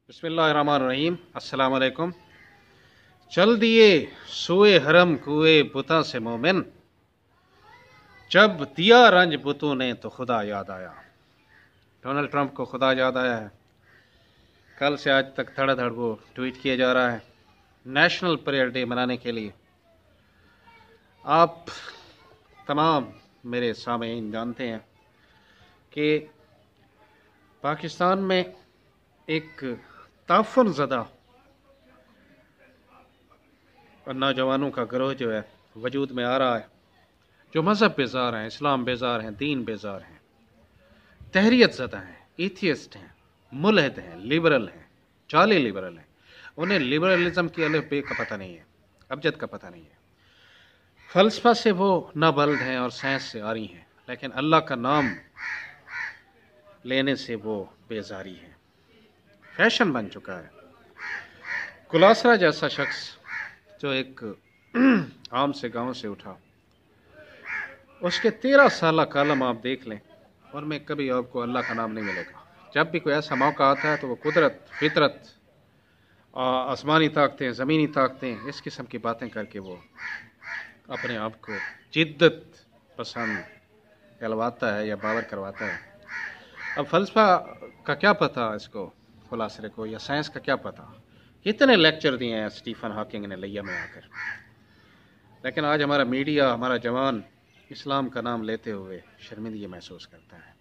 बिस्मिल्लाहिर्रहमानिर्रहीम। अस्सलाम वालेकुम। चल दिए सुए हरम कुए बुता से मोमिन, जब दिया रंज बुतों ने तो खुदा याद आया। डोनाल्ड ट्रंप को खुदा याद आया है। कल से आज तक धड़ाधड़ वो ट्वीट किया जा रहा है नेशनल प्रेयर डे मनाने के लिए। आप तमाम मेरे सामीन जानते हैं कि पाकिस्तान में एक ताफन ज़दा और नौजवानों का गिरोह जो है वजूद में आ रहा है, जो मज़हब बेजार हैं, इस्लाम बेजार हैं, दीन बेजार हैं, तहरीत ज़दा हैं, एथियस्ट हैं, मुलहद हैं, लिबरल हैं, जाली लिबरल हैं। उन्हें लिबरलिज्म की अलफ बे का पता नहीं है, अबजद का पता नहीं है। फ़लसफ़ा से वो नाबल्द हैं और साइंस से आरी हैं, लेकिन अल्लाह का नाम लेने से वो बेजारी है। फैशन बन चुका है। कुलासरा जैसा शख्स जो एक आम से गांव से उठा, उसके 13 साल कालम आप देख लें, और में कभी आपको अल्लाह का नाम नहीं मिलेगा। जब भी कोई ऐसा मौका आता है तो वो कुदरत, फितरत, आसमानी ताकतें, ज़मीनी ताकतें, इस किस्म की बातें करके वो अपने आप को जिद्दत पसंद कहलवाता है या बावर करवाता है। अब फ़लसफ़ा का क्या पता इसको, खुलासरे को, या साइंस का क्या पता। कितने लेक्चर दिए हैं स्टीफन हॉकिंग ने लिया में आकर, लेकिन आज हमारा मीडिया, हमारा जवान इस्लाम का नाम लेते हुए शर्मिंदगी महसूस करता है।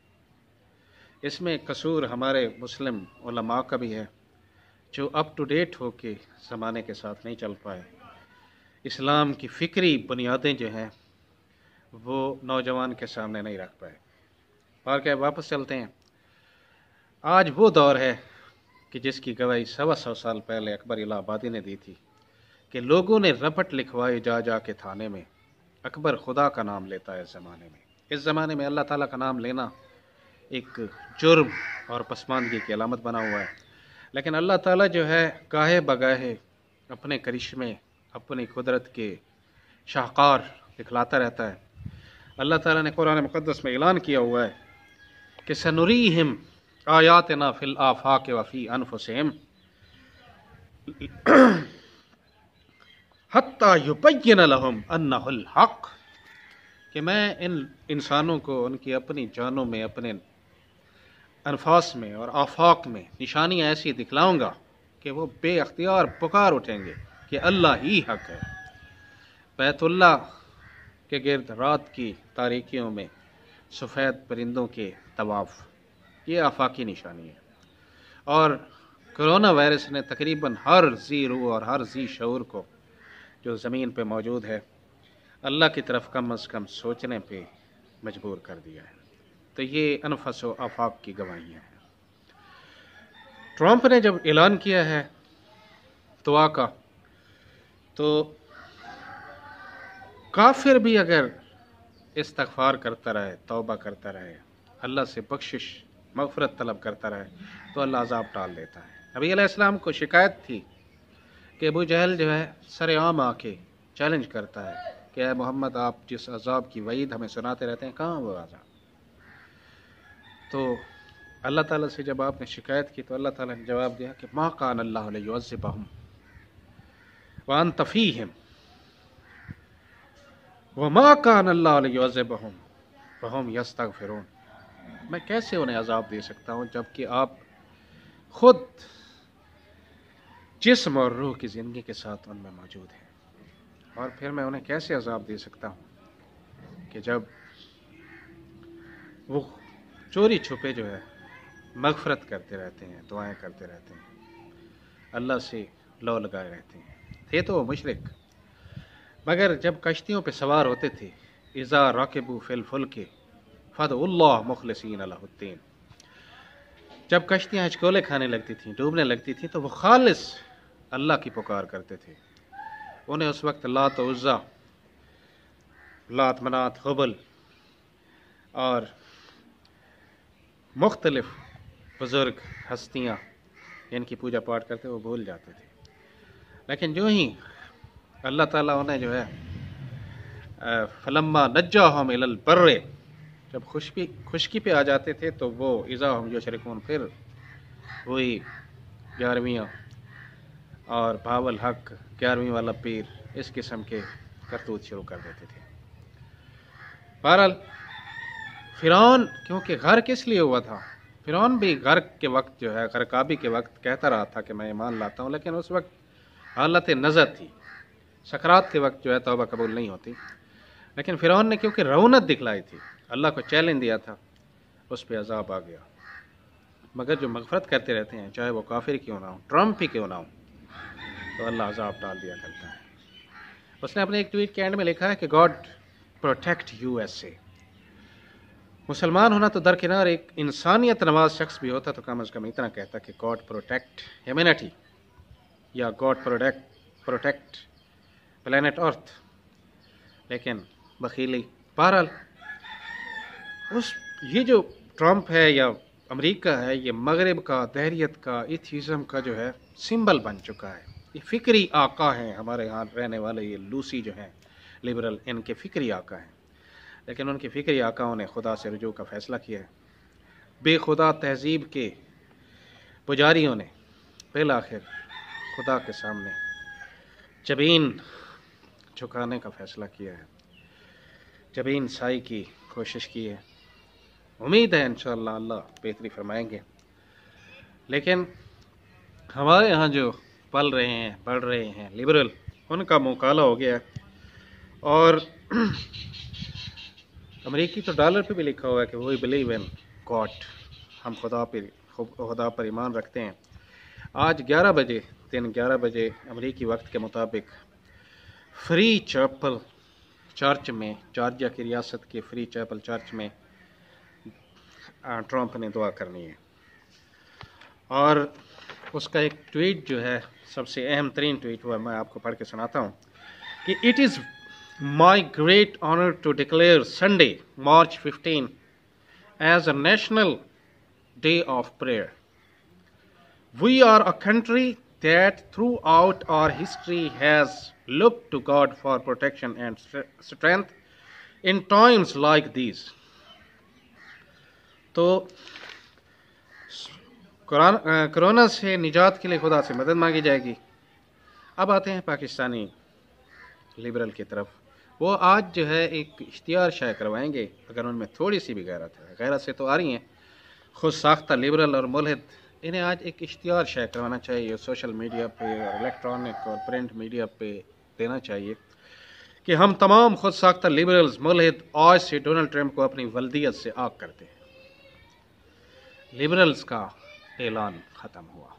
इसमें कसूर हमारे मुस्लिम उलमा का भी है, जो अप टू डेट होके ज़माने के साथ नहीं चल पाए। इस्लाम की फ़िक्री बुनियादें जो हैं वो नौजवान के सामने नहीं रख पाए। और क्या, वापस चलते हैं। आज वो दौर है कि जिसकी गवाही 125 साल पहले अकबर इलाहाबादी ने दी थी, कि लोगों ने रपट लिखवाए जा जा के थाने में, अकबर खुदा का नाम लेता है। इस ज़माने में अल्लाह ताला का नाम लेना एक जुर्म और पसमानदगी की अलामत बना हुआ है। लेकिन अल्लाह ताला जो है गाहे बगाहे अपने करिश्मे, अपनी कुदरत के शाहकार दिखलाता रहता है। अल्लाह ताला ने कुरान मुक़द्दस में ऐलान किया हुआ है कि सनुरीहिम आयातना फिल आफाक व फी अनफुसिहिम हत्ता युबय्यिन लहुम अन्नहुल हक़, कि मैं इन इंसानों को उनकी अपनी जानों में, अपने अनफास में और आफाक में निशानियाँ ऐसी दिखलाऊंगा कि वो बेअख्तियार पुकार उठेंगे कि अल्लाह ही हक है। बैतुल्लाह के गिर्द रात की तारीकियों में सफ़ेद परिंदों के तवाफ़, ये आफाकी निशानी है। और कोरोना वायरस ने तकरीबन हर जी रूह और हर जी शऊर को जो ज़मीन पे मौजूद है, अल्लाह की तरफ कम अज़ कम सोचने पे मजबूर कर दिया है। तो ये अनफस व आफाक की गवाहियाँ हैं। ट्रंप ने जब ऐलान किया है दुआ का, तो काफिर भी अगर इस्तग़फ़ार करता रहे, तौबा करता रहे, अल्लाह से बख्शिश मग़फ़िरत तलब करता रहे, तो अल्लाह अज़ाब टाल देता है। नबी अलैहिस्सलाम को शिकायत थी कि अबू जहल जो है सरेआम आके चैलेंज करता है कि ऐ मोहम्मद, आप जिस अज़ाब की वईद हमें सुनाते रहते हैं, कहाँ वो अज़ाब। तो अल्लाह ताला से जब आपने शिकायत की तो अल्लाह ताला ने जवाब दिया कि मा कान अल्लाहु लियुअज़्ज़िबहुम व अंत फ़ीहिम व मा कान अल्लाहु लियुअज़्ज़िबहुम व हुम यस्तग़फ़िरून। मैं कैसे उन्हें अज़ाब दे सकता हूँ जबकि आप खुद जिस्म और रूह की ज़िंदगी के साथ उनमें मौजूद हैं। और फिर मैं उन्हें कैसे अज़ाब दे सकता हूँ कि जब वो चोरी छुपे जो है मग़फ़िरत करते रहते हैं, दुआएं करते रहते हैं, अल्लाह से लौ लगाए रहते हैं। थे तो वो मुशरिक, मगर जब कश्तियों पे सवार होते थे, इज़ा राकिबू फ़िल फ़ुल्कि फ़दउल्लाह मुख़लिसीन लहुद्दीन, जब कश्तियाँ हिचकोले खाने लगती थीं, डूबने लगती थीं, तो वो खालिस अल्लाह की पुकार करते थे। उन्हें उस वक्त लात उज़्ज़ा, लात मनात, हुबल और मुख्तलिफ बुज़ुर्ग हस्तियाँ इनकी पूजा पाठ करते वो भूल जाते थे। लेकिन जो ही अल्लाह ताला उन्हें जो है फलम्मा नज्जाहुम इलल बर्रे, जब खुशकी पे आ जाते थे तो वो इज़ा हुम युशरिकून, फिर वही 11ویں اور بہاول حق 11ویں والا پیر اس قسم کے کرتوت شروع کر دیتے تھے۔ بہرحال فرعون کیونکہ غرق کس لیے ہوا تھا، فرعون بھی غرق کے وقت جو ہے غرقابی کے وقت کہتا رہا تھا کہ میں ایمان لاتا ہوں، لیکن اس وقت حالت نظر تھی، سکرات کے وقت جو ہے توبہ قبول نہیں ہوتی۔ لیکن فرعون نے کیونکہ رونت دکھلائی تھی، اللہ کو چیلنج دیا تھا، اس پہ عذاب آ گیا۔ مگر جو مغفرت کرتے رہتے ہیں چاہے وہ کافر کیوں نہ ہو، ٹرمپ ہی کیوں نہ ہو، تو اللہ عذاب ڈال دیا کرتا ہے۔ اس نے اپنے ایک ٹویٹ کے اینڈ میں لکھا ہے کہ گاڈ پروٹیکٹ USA۔ مسلمان ہونا تو درکنار، ایک انسانیت نواز شخص بھی ہوتا تو کم از کم اتنا کہتا کہ گاڈ پروٹیکٹ ہیومینٹی یا گاڈ پروٹیکٹ پلانٹ ارتھ، لیکن بخیلی۔ بہرحال یہ جو ٹرمپ ہے یا امریکہ ہے، یہ مغرب کا، دہریت کا، ایتھیزم کا جو ہے سمبل بن چکا ہے۔ یہ فکری آقا ہیں ہمارے ہاں رہنے والے، یہ لوسی جو ہیں لبرل، ان کے فکری آقا ہیں، لیکن ان کے فکری آقاؤں نے خدا سے رجوع کا فیصلہ کیا ہے۔ بے خدا تہذیب کے پجاریوں نے بالآخر خدا کے سامنے جبین جھکانے کا فیصلہ کیا ہے، جبین سائی کی کوشش کی ہے۔ امید ہے انشاءاللہ اللہ بہتری فرمائیں گے، لیکن ہمارے ہاں جو پل رہے ہیں، بڑھ رہے ہیں لبرل، ان کا منہ کالا ہو گیا ہے۔ اور امریکی تو ڈالر پہ بھی لکھا ہوا ہے کہ وی بلیو ان گاڈ، ہم خدا پر ایمان رکھتے ہیں۔ آج 11 بجے دن 11 بجے امریکی وقت کے مطابق فری چیپل چرچ میں، جارجیا کی ریاست کے فری چیپل چرچ میں ٹرمپ نے دعا کرنی ہے۔ اور اس کا ایک ٹویٹ جو ہے سب سے اہم ترین ٹویٹ ہوا، میں آپ کو پڑھ کے سناتا ہوں کہ it is my great honor to declare Sunday, March 15 as a national day of prayer. We are a country that throughout our history has looked to God for protection and strength in times like these. تو corona سے نجات کے لیے خدا سے مدد مانگی جائے گی۔ اب آتے ہیں پاکستانی لبرل کی طرف۔ وہ آج جو ہے ایک اشتہار شائع کروائیں گے، اگر ان میں تھوڑی سی بھی غیرت ہے، غیرت سے تو آ رہی ہیں خود ساختہ لبرل اور ملحد، انہیں آج ایک اشتہار شائع کروانا چاہیے، سوشل میڈیا پہ اور الیکٹرانک اور پرنٹ میڈیا پہ دینا چاہیے کہ ہم تمام خود ساختہ لبرلز ملحد آج سے ڈونلڈ ٹرمپ کو اپنی ولدیت سے آگ کرتے ہیں۔ لبرلز کا اعلان ختم ہوا۔